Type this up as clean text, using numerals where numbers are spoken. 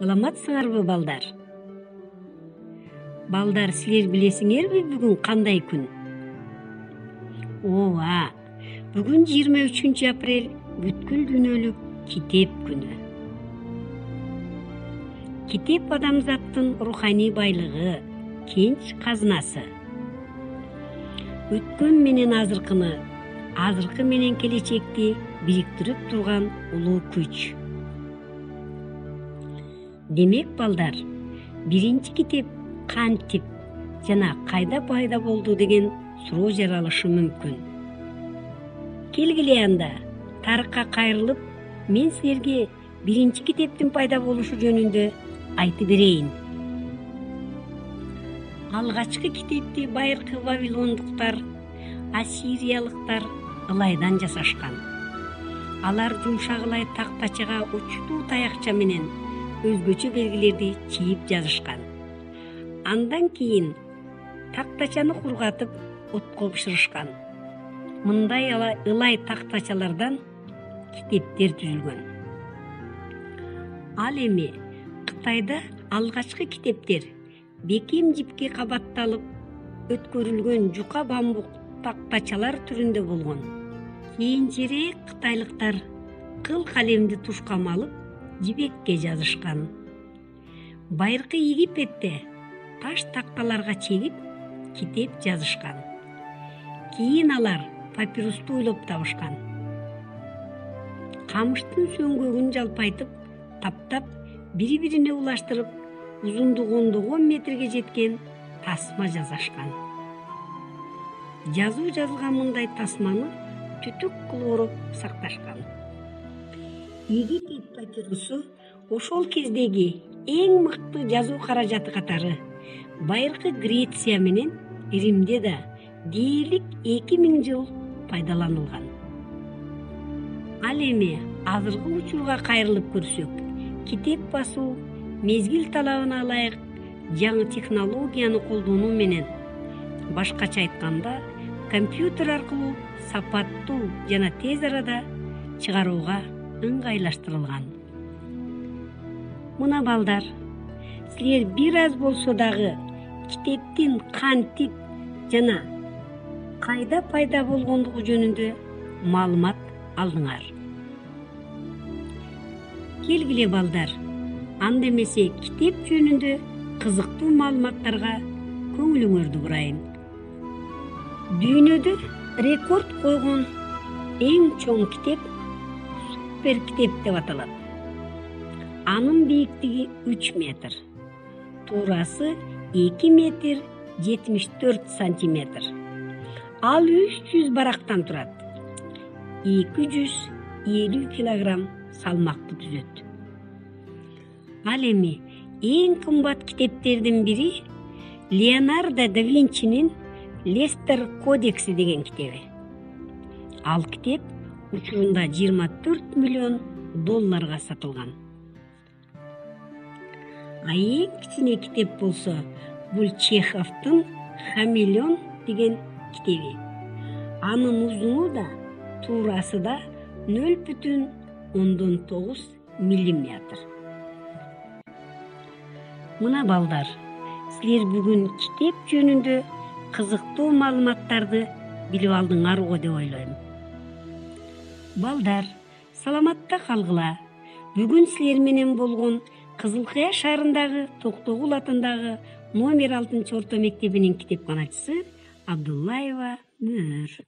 Саламатсыңарбы балдар? Балдар, силер билесиңерби бүгүн кандай күн? Ооба, бүгүн 23 апрель бүткүл дүйнөлүк китеп күнү. Китеп адамзаттын руханий байлыгы, кенч казынасы. Өткөн менен азыркыны, азыркы менен келечекти бириктирип турган улуу күч. Демек балдар, биринчи китеп кантип жана кайда пайда болду деген суроо жаралышы мүмкүн. Келгиле анда тарыхка кайрылып, мен силерге биринчи китептин пайда болушу жөнүндө айтып берейин. Алгачкы китепти байыркы вавилондуктар, ассириялыктар ылайдан жасашкан. Алар жумшак ылай тактачага учтуу таякча менен өзгөчө белгилерди чийип жазышкан. Андан кийин тактачаны кургатып отко бышырышкан. Мындай ылай тактачалардан китептер түзүлгөн. Ал эми Кытайда алгачкы китептер бекем жипке кабатталып өткөрүлгөн жука бамбук тактачалар түрүндө болгон. Кийинчерээк кытайлыктар кыл калемди тушкама алып жибекке жазышкан. Байыркы Египетте таш такталарга чегип китеп жазышкан. Кийин алар папирусту ойлоп табышкан. Камыштын сөңгөгүн жалпайтып, таптап, бири-бирине улаштырып, узундугу 10 метрге жеткен тасма жасашкан. Жазуу жазылган мындай тасманы түтүк кылып ороп сакташкан. Египет папирусу ошол кездеги эң мыкты жазуу каражаты катары байыркы Греция менен Римде да дээрлик 2000 жыл пайдаланылган. Ал эми азыркы учурга кайрылып көрсөк, китеп басуу мезгил талабына ылайык жаңы технологияны колдонуу менен, башкача айтканда, компьютер аркылуу сапаттуу жана тез арада чыгарууга ыңгайлаштырылган. Мына балдар, силер бир аз болсо дагы китептин кантип жана кайда пайда болгондугу жөнүндө маалымат алдыңар. Келгиле балдар, анда эмесе китеп жөнүндө кызыктуу маалыматтарга көңүлүңөрдү бурайын. Дүйнөдө рекорд койгон эң чоң китеп супер китеп деп аталат. Анын бийиктиги 3 метр, туурасы 2 метр 74 сантиметр. Ал 300 барактан турат. 250 килограмм салмакты түзөт. Ал эми эң кымбат китептердин бири Леонардо да Винчинин Лестер кодекси деген китеби. Ал китеп учурунда 24 миллион долларга сатылган. А эң кичине китеп болсо, бул Чеховдун Хамелеон деген китеби. Анын узуну да, туурасы да 0,9 миллиметр. Мына балдар, силер бүгүн китеп жөнүндө кызыктуу маалыматтарды билип алдыңар го деп ойлойм. Балдар, саламатта калгыла. Бүгүн силер менен болгон Кызыл Кыя шаарындагы Токтогул атындагы номер 6 орто мектебинин китепканачысы Абдуллаева Мөөр.